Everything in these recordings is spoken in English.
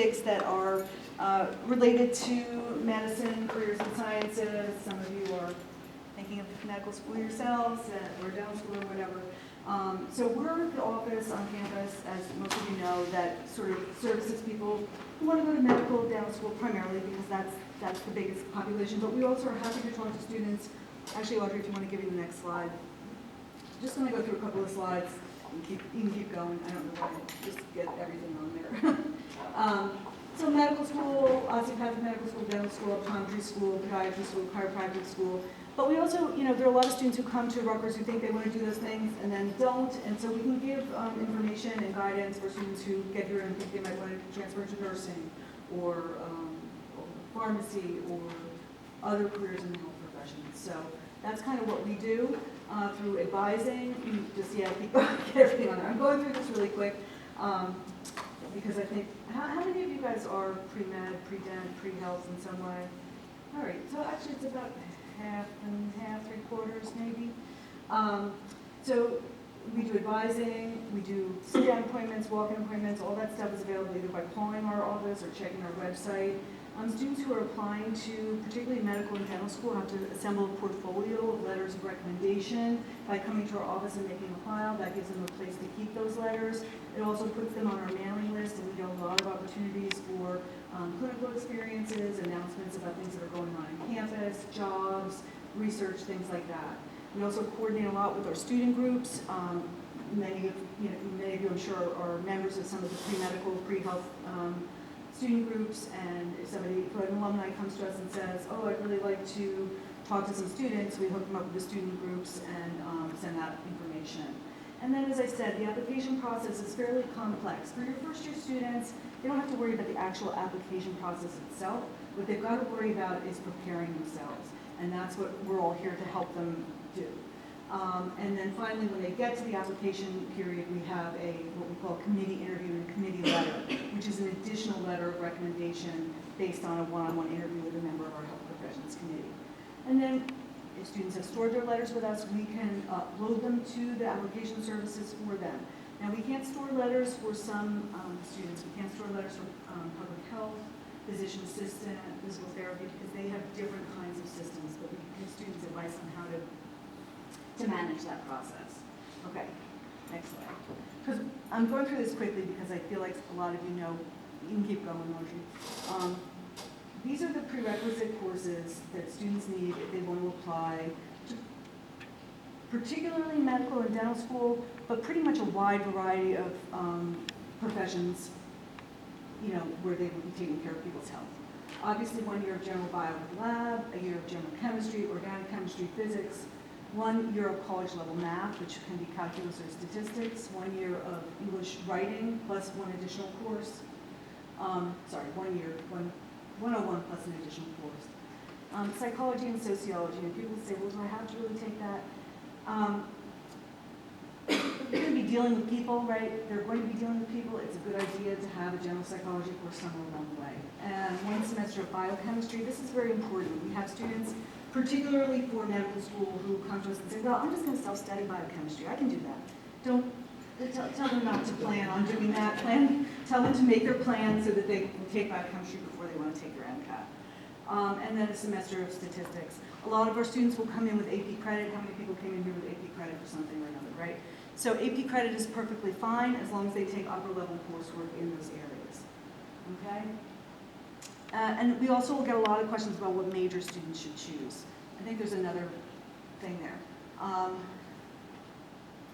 topics that are related to medicine, careers in sciences. Some of you are thinking of medical school yourselves, or dental school or whatever. So we're the office on campus, as most of you know, that sort of services people who want to go to medical, dental school primarily because that's the biggest population. But we also are happy to talk to students. Actually, Audrey, if you want to give me the next slide. Just going to go through a couple of slides. You can keep going. I don't know why. Just get everything on there. So medical school, osteopathic medical school, dental school, optometry school, podiatry school, chiropractic school. But we also, there are a lot of students who come to Rutgers who think they want to do those things and then don't. And so we can give information and guidance for students who get here and think they might want to transfer to nursing or pharmacy or other careers in the health profession. So that's kind of what we do through advising. You just see how people get everything on there. I'm going through this really quick because I think, how many of you guys are pre-med, pre-dent, pre-health in some way? All right, so actually it's about half and half, 3/4 maybe. So we do advising, we do sit-down appointments, walk-in appointments, all that stuff is available either by calling our office or checking our website. Students who are applying to particularly medical and dental school have to assemble a portfolio of letters of recommendation by coming to our office and making a file. That gives them a place to keep those letters. It also puts them on our mailing list, and we get a lot of opportunities for clinical experiences, announcements about things that are going on in campus, jobs, research, things like that. We also coordinate a lot with our student groups. Many of you, I'm sure, are members of some of the pre-medical, pre-health student groups, and if an alumni comes to us and says, oh, I'd really like to talk to some students, we hook them up with the student groups and send that information. And then, as I said, the application process is fairly complex. For your first year students, they don't have to worry about the actual application process itself. What they've got to worry about is preparing themselves, and that's what we're all here to help them do. And then finally, when they get to the application period, we have what we call a committee interview and committee letter, which is an additional letter of recommendation based on a one-on-one interview with a member of our health professions committee. And then if students have stored their letters with us, we can upload them to the application services for them. Now, we can't store letters for some students. We can't store letters for public health, physician assistant, physical therapy, because they have different kinds of systems, but we can give students advice on how to manage that process. Okay, next slide. Because I'm going through this quickly because I feel like a lot of you know, you can keep going, Audrey. These are the prerequisite courses that students need if they want to apply to particularly medical and dental school, but pretty much a wide variety of professions, where they will be taking care of people's health. Obviously, 1 year of general bio lab, a year of general chemistry, organic chemistry, physics, 1 year of college level math, which can be calculus or statistics, 1 year of English writing plus one additional course. 101 plus an additional course. Psychology and sociology, and people say, well, do I have to really take that? They're going to be dealing with people, right? They're going to be dealing with people. It's a good idea to have a general psychology course somewhere along the way. And 1 semester of biochemistry. This is very important. We have students, particularly for medical school, who come to us and say, well, I'm just going to self-study biochemistry. I can do that. Don't tell them not to plan on doing that. Tell them to make their plan so that they can take biochemistry before they want to take their MCAT. And then a semester of statistics. A lot of our students will come in with AP credit. How many people came in here with AP credit for something or another, right? So AP credit is perfectly fine as long as they take upper level coursework in those areas, okay? And we also will get a lot of questions about what major students should choose. I think there's another thing there.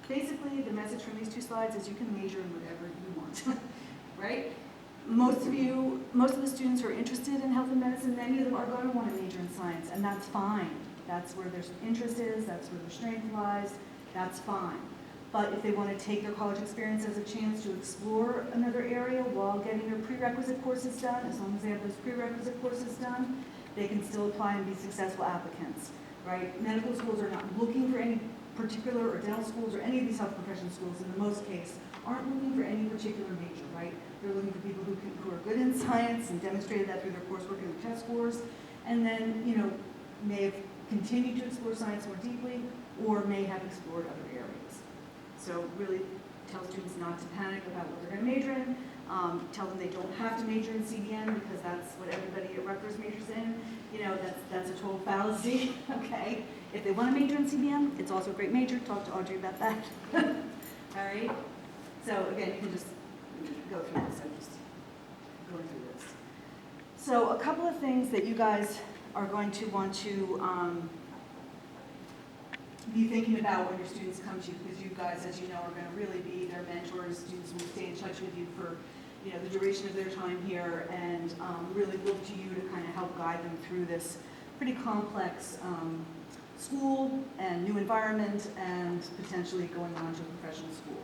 Basically, the message from these 2 slides is you can major in whatever you want, right? Most of the students who are interested in health and medicine, many of them are going to want to major in science, and that's fine. That's where their interest is, that's where their strength lies, that's fine. But if they want to take their college experience as a chance to explore another area while getting their prerequisite courses done, as long as they have those prerequisite courses done, they can still apply and be successful applicants, right? Medical schools are not looking for any particular, or dental schools, or any of these health profession schools, in the most case, aren't looking for any particular major, right? They're looking for people who are good in science and demonstrated that through their coursework and their test scores, and then, may have continued to explore science more deeply, or may have explored other areas. So really tell students not to panic about what they're going to major in. Tell them they don't have to major in CDN because that's what everybody at Rutgers majors in. You know, that's a total fallacy, okay? If they want to major in CDN, it's also a great major. Talk to Audrey about that. All right? So again, you can just go through this. I'm just going through this. So a couple of things that you guys are going to want to be thinking about when your students come to you, because you guys, as you know, are going to really be their mentors. Students will stay in touch with you for, you know, the duration of their time here, and really look to you to kind of help guide them through this pretty complex school and new environment, and potentially going on to a professional school.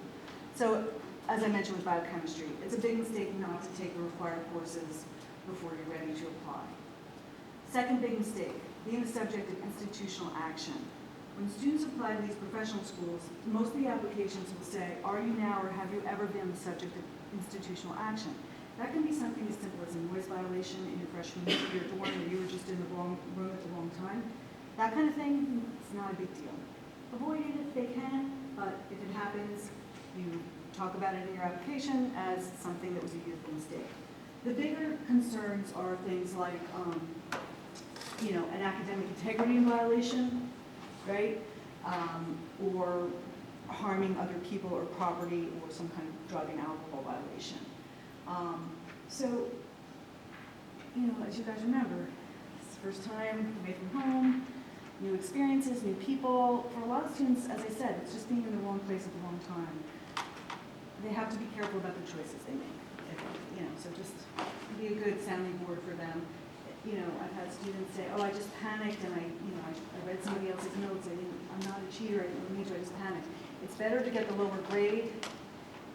So, as I mentioned with biochemistry, it's a big mistake not to take the required courses before you're ready to apply. Second big mistake, being the subject of institutional action. When students apply to these professional schools, most of the applications will say, are you now or have you ever been the subject of institutional action? That can be something as simple as a noise violation in your freshman year of your dorm, or you were just in the wrong room at the wrong time. That kind of thing, it's not a big deal. Avoid it if they can, but if it happens, you talk about it in your application as something that was a youthful mistake. The bigger concerns are things like, you know, an academic integrity violation, right? Or harming other people or property, or some kind of drug and alcohol violation. So, you know, as you guys remember, it's the first time away from home, new experiences, new people. For a lot of students, as I said, it's just being in the wrong place at the wrong time. They have to be careful about the choices they make. You know, so just be a good sounding board for them. You know, I've had students say, oh, I just panicked and I read somebody else's notes. I'm not a cheater, I didn't mean to, I just panicked. It's better to get the lower grade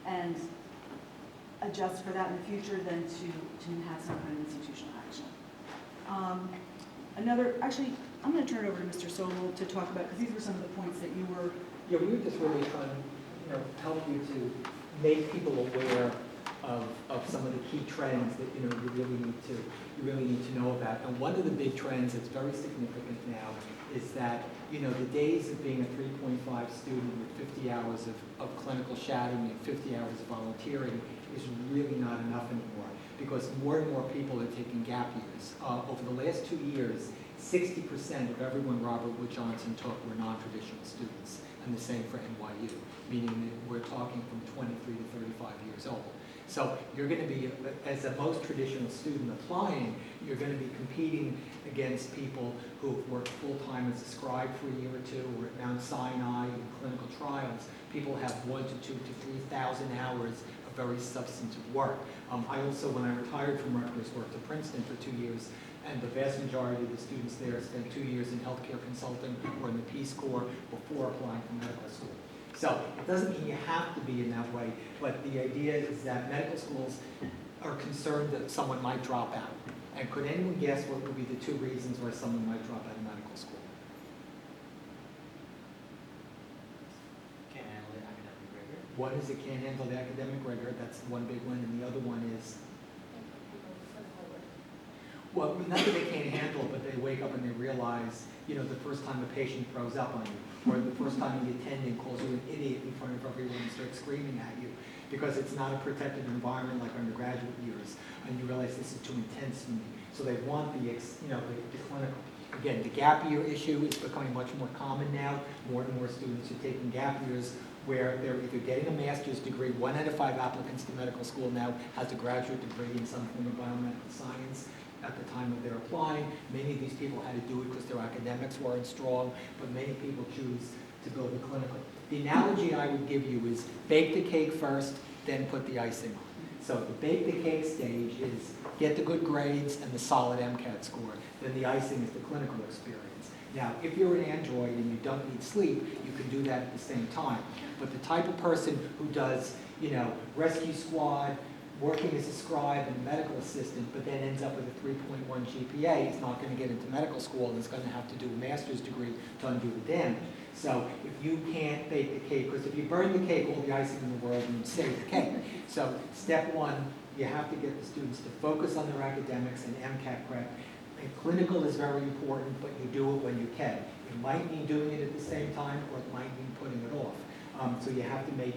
and adjust for that in the future than to have some kind of institutional action. Actually, I'm going to turn it over to Mr. Sobel to talk about, because these were some of the points that you were. Yeah, we were just really trying to, help you to make people aware of some of the key trends that you really need to know about. And one of the big trends that's very significant now is that the days of being a 3.5 student with 50 hours of clinical shadowing and 50 hours of volunteering is really not enough anymore, because more and more people are taking gap years. Over the last 2 years, 60% of everyone Robert Wood Johnson took were non-traditional students, and the same for NYU, meaning that we're talking from 23 to 35 years old. So you're going to be, as a most traditional student applying, you're going to be competing against people who've worked full-time as a scribe for a year or two, or at Mount Sinai in clinical trials. People have 1,000 to 2,000 to 3,000 hours of very substantive work. I also, when I retired from Rutgers, worked at Princeton for 2 years, and the vast majority of the students there spent 2 years in healthcare consulting or in the Peace Corps before applying for medical school. So it doesn't mean you have to be in that way, but the idea is that medical schools are concerned that someone might drop out. And could anyone guess what would be the 2 reasons why someone might drop out of medical school? Can't handle the academic rigor. One is it can't handle the academic rigor, that's one big one, and the other one is, well, not that they can't handle it, but they wake up and they realize, the first time a patient throws up on you, or the first time the attendant calls you an idiot in front of everyone and starts screaming at you, because it's not a protected environment like undergraduate years, and you realize this is too intense for me. So they want the clinical. Again, the gap year issue is becoming much more common now. More and more students are taking gap years where they're either getting a master's degree. 1 out of 5 applicants to medical school now has a graduate degree in some form of biomedical science at the time of their applying. Many of these people had to do it because their academics weren't strong, but many people choose to go the clinical. The analogy I would give you is bake the cake first, then put the icing on. So the bake the cake stage is get the good grades and the solid MCAT score. Then the icing is the clinical experience. Now, if you're an android and you don't need sleep, you can do that at the same time. But the type of person who does, rescue squad, working as a scribe and a medical assistant, but then ends up with a 3.1 GPA, is not going to get into medical school and is going to have to do a master's degree to undo the damage. So if you can't bake the cake, because if you burn the cake, all the icing in the world, and you save the cake. So step 1, you have to get the students to focus on their academics and MCAT prep. And clinical is very important, but you do it when you can. It might mean doing it at the same time, or it might mean putting it off. So you have to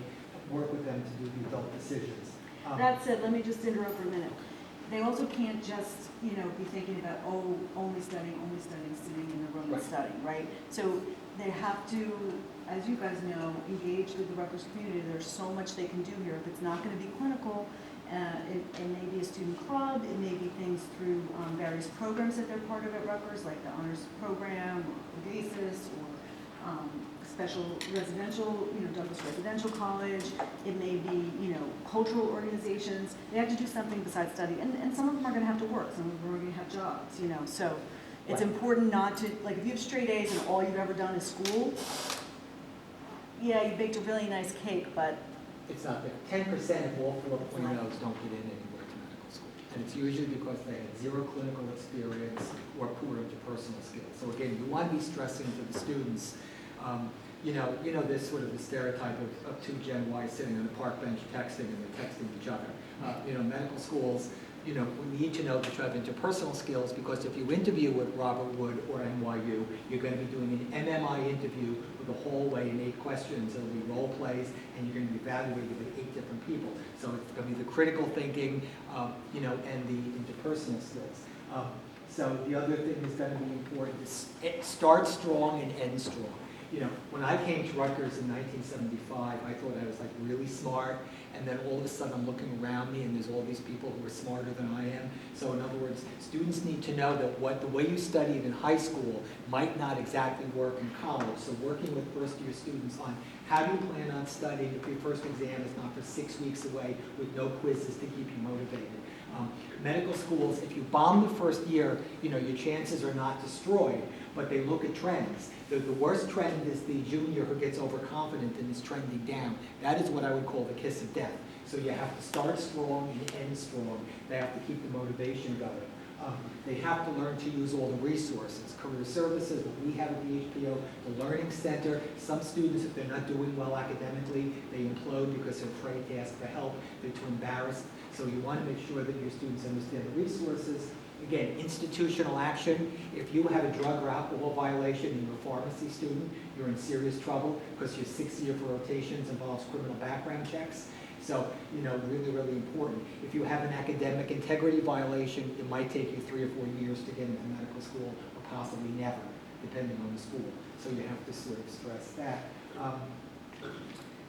work with them to do the adult decisions. That said, let me just interrupt for a minute. They also can't just, be thinking about, only studying, sitting in the room and Right. studying, right? So they have to, as you guys know, engage with the Rutgers community. There's so much they can do here. If it's not going to be clinical, it may be a student club, it may be things through various programs that they're part of at Rutgers, like the honors program, or DASIS, or special residential, Douglas Residential College. It may be, cultural organizations. They have to do something besides study. And some of them are going to have to work. Some of them are going to have jobs, So it's Right. important not to, like, if you have straight A's and all you've ever done is school, yeah, you baked a really nice cake, but It's not there. 10% of all 4.0s don't get in anywhere to medical school. And it's usually because they had zero clinical experience or poor interpersonal skills. So again, you want to be stressing to the students, there's sort of the stereotype of two Gen Y sitting on the park bench texting and they're texting each other. Medical schools, we need to know that you have interpersonal skills, because if you interview with Robert Wood or NYU, you're going to be doing an MMI interview with a hallway and 8 questions. It'll be role plays, and you're going to be evaluated with 8 different people. So it's going to be the critical thinking, and the interpersonal skills. So the other thing is going to be important is start strong and end strong. When I came to Rutgers in 1975, I thought I was like really smart, and then all of a sudden I'm looking around me and there's all these people who are smarter than I am. So in other words, students need to know that the way you studied in high school might not exactly work in college. So working with first-year students on how do you plan on studying if your first exam is not for 6 weeks away with no quizzes to keep you motivated. Medical schools, if you bomb the first year, your chances are not destroyed, but they look at trends. The worst trend is the junior who gets overconfident and is trending down. That is what I would call the kiss of death. So you have to start strong and end strong. They have to keep the motivation going. They have to learn to use all the resources, career services, what we have at the HPO, the Learning Center. Some students, if they're not doing well academically, they implode because they're afraid to ask for help. They're too embarrassed. So you want to make sure that your students understand the resources. Again, institutional action. If you have a drug or alcohol violation and you're a pharmacy student, you're in serious trouble because your 6th year for rotations involves criminal background checks. So, really, really important. If you have an academic integrity violation, it might take you 3 or 4 years to get into medical school, or possibly never, depending on the school. So you have to sort of stress that.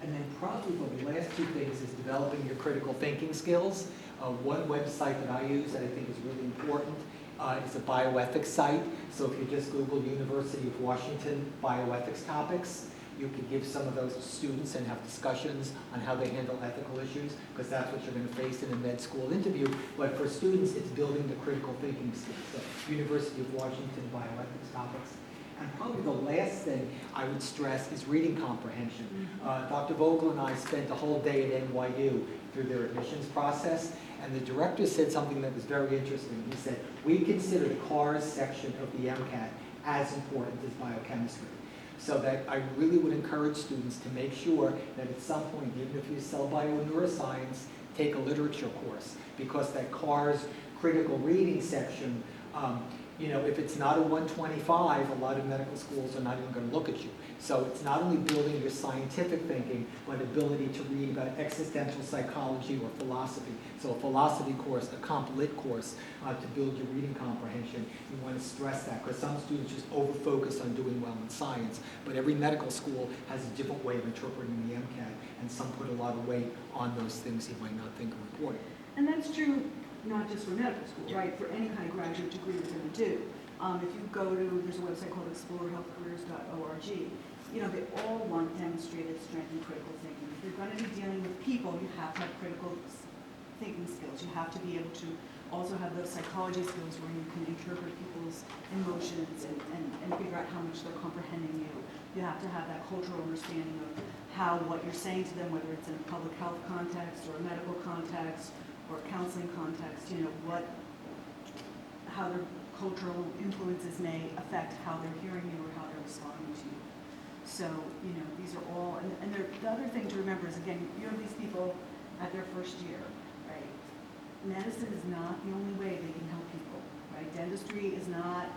And then probably the last 2 things is developing your critical thinking skills. One website that I use that I think is really important is a bioethics site. So if you just Google University of Washington bioethics topics, you can give some of those to students and have discussions on how they handle ethical issues, because that's what you're going to face in a med school interview. But for students, it's building the critical thinking skills. So University of Washington bioethics topics. And probably the last thing I would stress is reading comprehension. Dr. Vogel and I spent a whole day at NYU through their admissions process, and the director said something that was very interesting. He said, we consider the CARS section of the MCAT as important as biochemistry. So that I really would encourage students to make sure that at some point, even if you sell bio and neuroscience, take a literature course, because that CARS critical reading section, if it's not a 125, a lot of medical schools are not even going to look at you. So it's not only building your scientific thinking, but ability to read about existential psychology or philosophy. So a philosophy course, a comp lit course to build your reading comprehension. You want to stress that, because some students just over-focus on doing well in science, but every medical school has a different way of interpreting the MCAT, and some put a lot of weight on those things you might not think are important. And that's true not just for medical school, right? For any kind of graduate degree you're going to do. If you go to, there's a website called explorehealthcareers.org. They all want demonstrated strength in critical thinking. If you're going to be dealing with people, you have to have critical thinking skills. You have to be able to also have those psychology skills where you can interpret people's emotions and figure out how much they're comprehending you. You have to have that cultural understanding of how what you're saying to them, whether it's in a public health context or a medical context, or counseling context, how their cultural influences may affect how they're hearing you or how they're responding to you. So, these are all, and the other thing to remember is, again, you have these people at their first year, right? Medicine is not the only way they can help people, right? Dentistry is not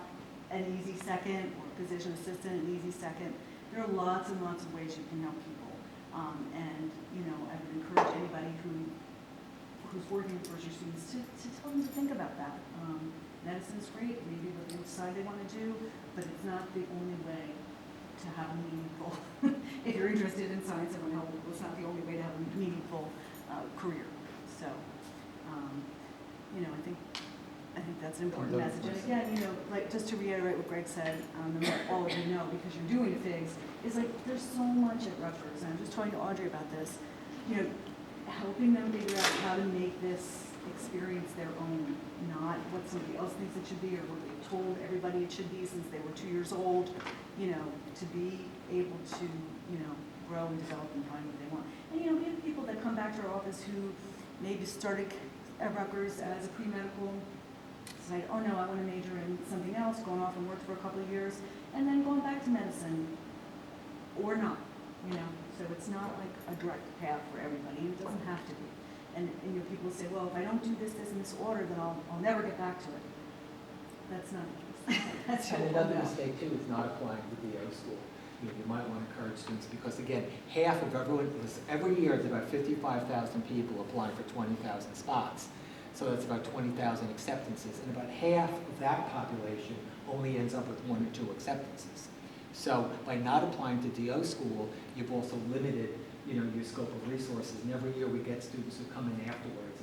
an easy second, or physician assistant an easy second. There are lots and lots of ways you can help people. I would encourage anybody who who's working with first-year students to tell them to think about that. Medicine's great, maybe what they decide they want to do, but it's not the only way to have a meaningful, if you're interested in science and want to help people, it's not the only way to have a meaningful career. So, I think that's an important message. And again, like just to reiterate what Greg said, and let all of you know, because you're doing the FIGS, is like there's so much at Rutgers, and I'm just talking to Audrey about this, helping them figure out how to make this experience their own, not what somebody else thinks it should be or what they told everybody it should be since they were 2 years old, to be able to, grow and develop and find what they want. And, we have people that come back to our office who maybe started at Rutgers as a pre-medical, decide, oh no, I want to major in something else, going off and worked for a couple of years, and then going back to medicine, or not, So it's not like a direct path for everybody, and it doesn't have to be. And people say, well, if I don't do this, in this order, then I'll never get back to it. That's not the case. That's And another mistake too is not applying to DO school. You might want to encourage students, because again, half of everyone, every year there's about 55,000 people applying for 20,000 spots. So that's about 20,000 acceptances, and about half of that population only ends up with 1 or 2 acceptances. So by not applying to DO school, you've also limited, your scope of resources. And every year we get students who come in afterwards,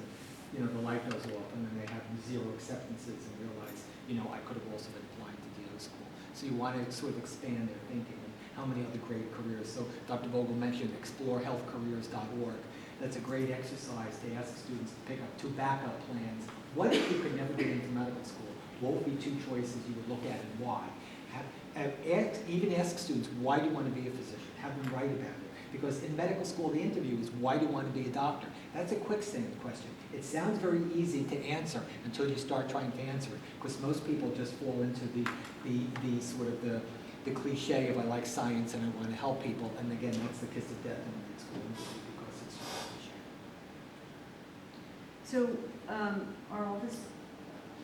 and the light goes off, and then they have 0 acceptances and realize, I could have also been applying to DO school. So you want to sort of expand their thinking and how many other great careers. So Dr. Vogel mentioned explorehealthcareers.org. That's a great exercise to ask students to pick up 2 backup plans. What if you could never get into medical school? What would be 2 choices you would look at and why? Even ask students, why do you want to be a physician? Have them write about it. Because in medical school, the interview is, why do you want to be a doctor? That's a quicksand question. It sounds very easy to answer until you start trying to answer it. Because most people just fall into the sort of the cliche of I like science and I want to help people. And again, that's the kiss of death in medical school because it's just a cliche. So our office,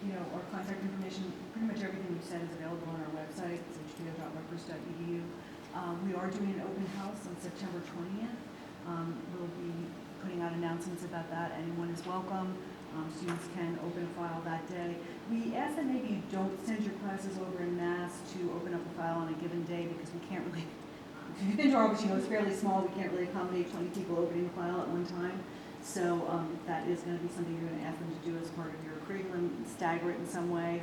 our contact information, pretty much everything we've said is available on our website. It's hpo.rutgers.edu. We are doing an open house on September 20th. We'll be putting out announcements about that. Anyone is welcome. Students can open a file that day. We ask that maybe you don't send your classes over en masse to open up a file on a given day, because we can't really, if you've been to our office, it's fairly small. We can't really accommodate 20 people opening a file at one time. So that is going to be something you're going to ask them to do as part of your curriculum, stagger it in some way.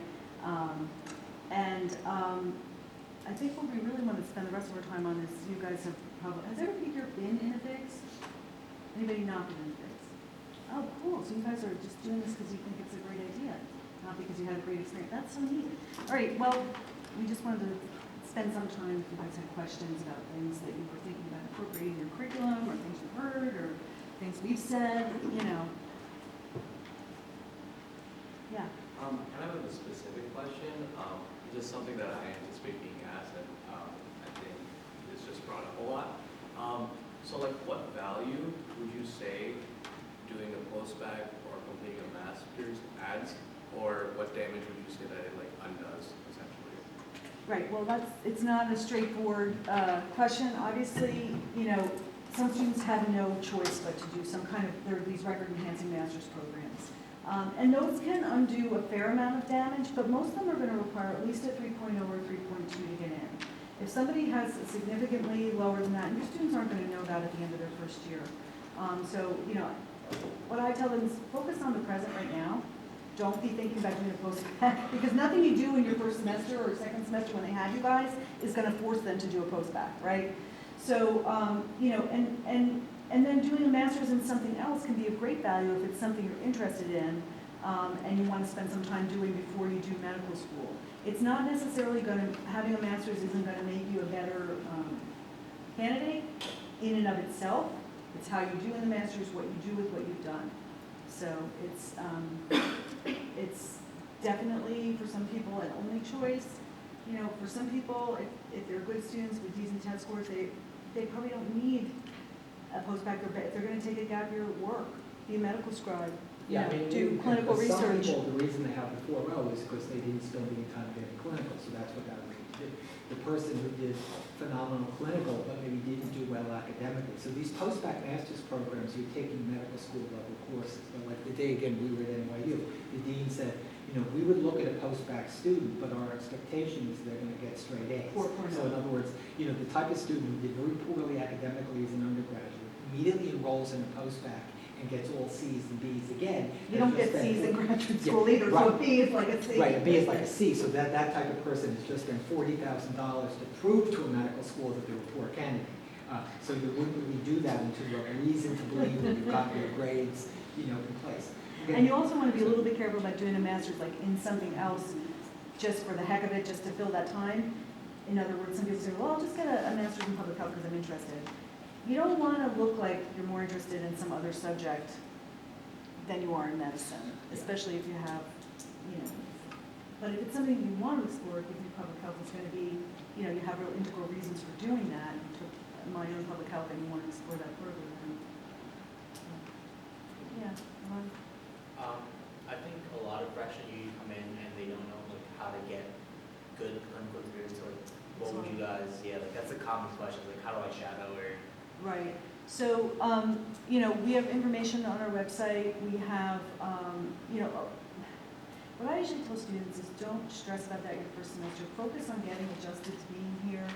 I think what we really want to spend the rest of our time on is, you guys have probably, has everybody here been in a FIGS? Anybody not been in a FIGS? Oh, cool. So you guys are just doing this because you think it's a great idea, not because you had a great experience. That's so neat. All right, well, we just wanted to spend some time if you guys had questions about things that you were thinking about incorporating in your curriculum, or things you've heard, or things we've said, Yeah. I kind of have a specific question, just something that I anticipate being asked, and I think it's just brought up a lot. So like, what value would you say doing a post-bac or completing a master's adds, or what damage would you say that it like undoes, essentially? Right, well, it's not a straightforward question. Obviously, some students have no choice but to do some kind of, there are these record-enhancing master's programs. And those can undo a fair amount of damage, but most of them are going to require at least a 3.0 or 3.2 to get in. If somebody has significantly lower than that, your students aren't going to know that at the end of their first year. What I tell them is focus on the present right now. Don't be thinking about doing a post-bac, because nothing you do in your first semester or second semester when they have you guys is going to force them to do a post-bac, right? So, and then doing a master's in something else can be of great value if it's something you're interested in and you want to spend some time doing before you do medical school. It's not necessarily going to, having a master's isn't going to make you a better candidate in and of itself. It's how you do in the master's, what you do with what you've done. So it's definitely, for some people, an only choice. For some people, if they're good students with decent test scores, they probably don't need a post-bac, or if they're going to take a gap year at work, be a medical scribe, you know, I mean, do clinical for some research. people, the reason they have the 4.0 is because they didn't spend any time getting clinical, so that's what that would do. The person who did phenomenal clinical, but maybe didn't do well academically. So these post-bac master's programs, you're taking medical school level courses. But like the day, again, we were at NYU, the dean said, you know, we would look at a post-bac student, but our expectation is they're gonna get straight A's. 4.0. So in other words, you know, the type of student who did very poorly academically as an undergraduate immediately enrolls in a post-bac and gets all C's and B's again. You don't and get just C's in spent- graduate Yeah, school either, so a right. B is like a C. Right, a B is like a C, so that type of person has just spent $40,000 to prove to a medical school that they're a poor candidate. So you wouldn't really do that until you have a reason to believe that you've got your grades, you know, in place. Again, And you also want to be a little bit careful about doing a master's like in something else, just for the heck of it, just to fill that time. In other words, some people say, well, I'll just get a master's in public health because I'm interested. You don't want to look like you're more interested in some other subject than you are in medicine, especially if you have, you know, but if it's something you want to explore, if you think public health is going to be, you know, you have real integral reasons for doing that, you took a minor in public health and you want to explore that further, then, yeah. I think a lot of freshmen usually come in and they don't know like how to get good clinical experience. So like, what would you guys? Yeah, like that's a common question. Like, how do I shadow or? Right. So, you know, we have information on our website. We have, you know, what I usually tell students is don't stress about that your first semester. Focus on getting adjusted to being here.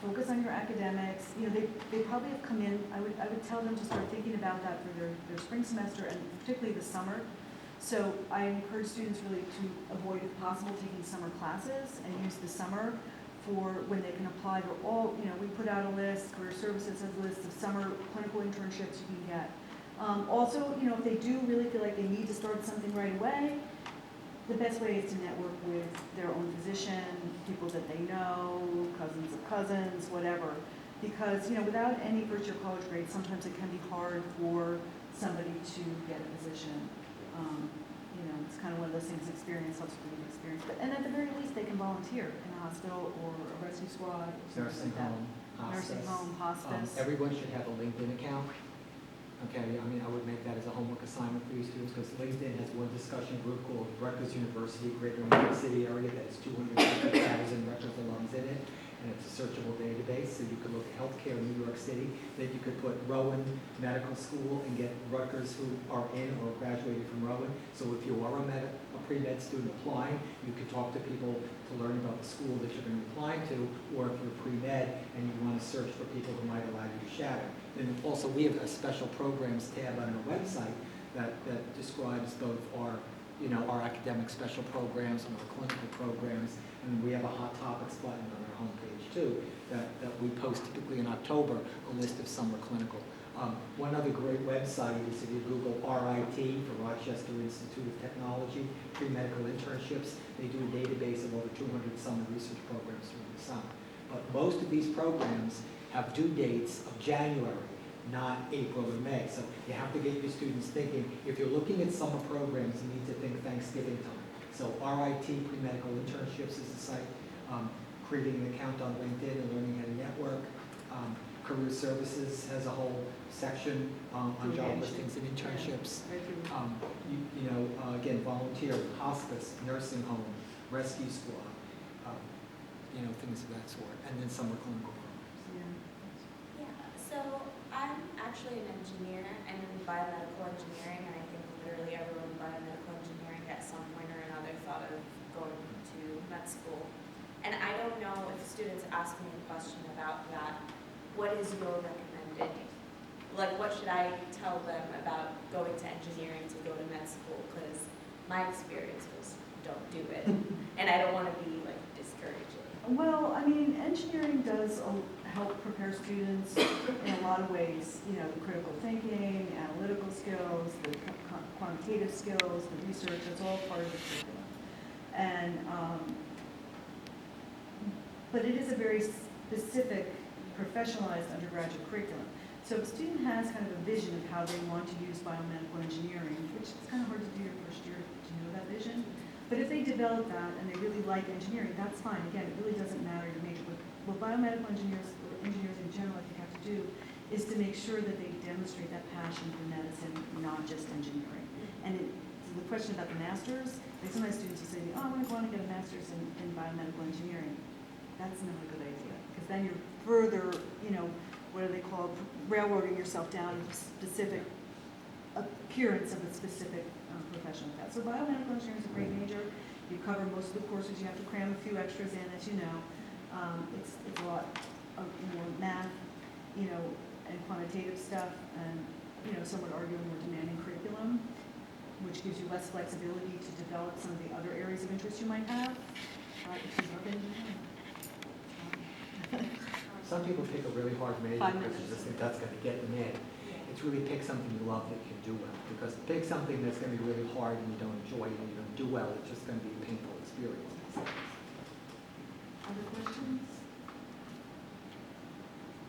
Focus on your academics. You know, they probably have come in. I would tell them to start thinking about that for their spring semester and particularly the summer. So I encourage students really to avoid, if possible, taking summer classes and use the summer for when they can apply for all, you know, we put out a list, Career Services has a list of summer clinical internships you can get. Also, you know, if they do really feel like they need to start something right away, the best way is to network with their own physician, people that they know, cousins of cousins, whatever. Because, you know, without any first-year college grades, sometimes it can be hard for somebody to get a position. You know, it's kind of one of those things, experience helps with experience. But, and at the very least, they can volunteer in a hospital or a rescue squad or something Nursing like that. home, hospice. Nursing home, hospice. Everyone should have a LinkedIn account. Okay, I mean, I would make that as a homework assignment for your students, because LinkedIn has one discussion group called Rutgers University, Greater New York City area, that has 250,000 Rutgers alums in it, and it's a searchable database, so you could look at healthcare in New York City, then you could put Rowan Medical School and get Rutgers who are in or graduated from Rowan. So if you are a pre-med student applying, you could talk to people to learn about the school that you're going to be applying to, or if you're pre-med and you want to search for people who might allow you to shadow. Then also we have a special programs tab on our website that describes both our, you know, our academic special programs and our clinical programs, and we have a hot topics button on our homepage too that we post typically in October, a list of summer clinical. One other great website is if you Google RIT for Rochester Institute of Technology, pre-medical internships. They do a database of over 200 summer research programs during the summer. But most of these programs have due dates of January, not April or May. So you have to get your students thinking, if you're looking at summer programs, you need to think Thanksgiving time. So RIT, pre-medical internships, is the site. Creating an account on LinkedIn and learning how to network. Career Services has a whole section on job listings and internships. Again, volunteer, hospice, nursing home, rescue squad, things of that sort, and then summer clinical programs. Yeah, so I'm actually an engineer. I'm in biomedical engineering, and I think literally everyone in biomedical engineering at some point or another thought of going to med school. And I don't know if students ask me a question about that, what is your recommended? Like, what should I tell them about going to engineering to go to med school? Because my experience was, don't do it. And I don't want to be, like, discouraging. Well, I mean, engineering does help prepare students in a lot of ways. You know, the critical thinking, analytical skills, the quantitative skills, the research, it's all part of the curriculum. And, but it is a very specific, professionalized undergraduate curriculum. So if a student has kind of a vision of how they want to use biomedical engineering, which is kind of hard to do your first year to know that vision, but if they develop that and they really like engineering, that's fine. Again, it really doesn't matter your major. What biomedical engineers, or engineers in general, I think have to do is to make sure that they demonstrate that passion for medicine, not just engineering. the question about the masters, like sometimes students will say, oh, I'm gonna go on and get a master's in biomedical engineering. That's not a good idea, because then you're further, what do they call, railroading yourself down to specific appearance of a specific professional path. So biomedical engineering is a great major. You cover most of the courses. You have to cram a few extras in, as you know. It's a lot of more math, and quantitative stuff, and some would argue a more demanding curriculum, which gives you less flexibility to develop some of the other areas of interest you might have. If you love engineering. Some people pick a really hard major 5 because minutes. you just think that's going to get them in. It's really pick something you love that you can do well. Because pick something that's going to be really hard and you don't enjoy it and you don't do well, it's just going to be a painful experience. Other questions?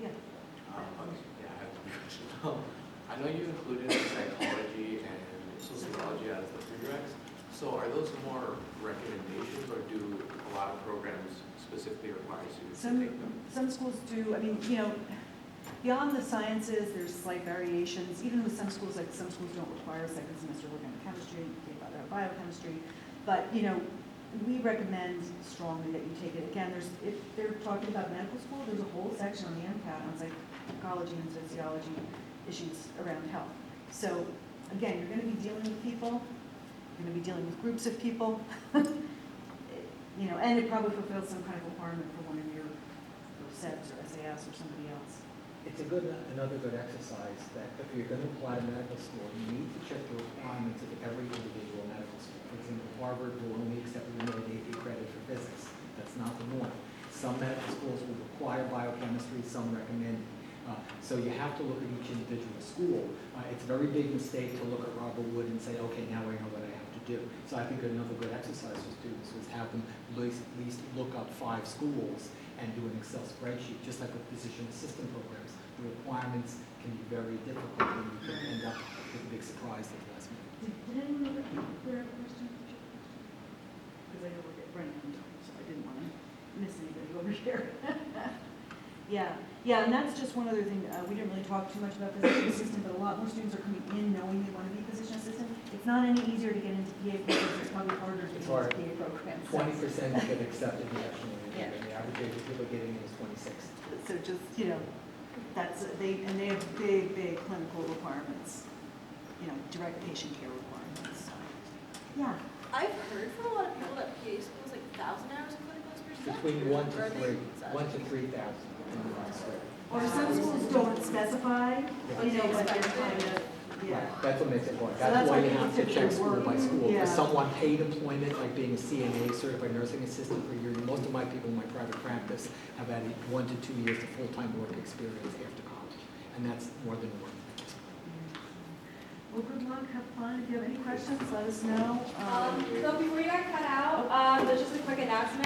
Yeah. Yeah, I have one question. I know you included psychology and sociology as the prereqs. So are those more recommendations, or do a lot of programs specifically require students to take them? Some schools do, beyond the sciences, there's slight variations, even with some schools, like some schools don't require a second semester organic chemistry, biochemistry, but, we recommend strongly that you take it. Again, if they're talking about medical school, there's a whole section on the MCAT on psychology and sociology issues around health. So, again, you're gonna be dealing with people, you're gonna be dealing with groups of people, and it probably fulfills some kind of requirement for one of your SEBs or SAS or somebody else. It's another good exercise that if you're going to apply to medical school, you need to check the requirements of every individual medical school. For example, Harvard will only accept limited AP credit for physics. That's not the norm. Some medical schools will require biochemistry, some recommend it. So you have to look at each individual school. It's a very big mistake to look at Robert Wood and say, okay, now I know what I have to do. So I think another good exercise for students was have them at least look up 5 schools and do an Excel spreadsheet, just like with physician assistant programs. The requirements can be very difficult and you can end up with a big surprise at the last minute. Did anyone have a question? Because I know we're running out of time, so I didn't want to miss anybody over here. Yeah, and that's just one other thing. We didn't really talk too much about physician assistant, but a lot more students are coming in knowing they want to be physician assistant. It's not any easier to get into PA programs. It's probably harder to get into PA programs. 20% get accepted nationally, Yeah. and the average age of people getting in is 26. So just, they have big clinical requirements, direct patient care requirements. So, yeah. I've heard from a lot of people that PA school is like 1,000 hours of clinical experience. Is that Between true? 1 to Or are 3, they- 1 to 3,000. depending on the school. Or some schools don't specify, but they're kind of, yeah. Right, that's what makes it hard. So That's that's why why you people have to typically check school by work. school. For Yeah. someone paid employment, like being a CNA, certified nursing assistant for a year, most of my people in my private practice have had 1 to 2 years of full-time work experience after college. And that's more than one. Well, good luck, have fun. If you have any questions, let us know. So before you guys cut out, there's just a quick announcement.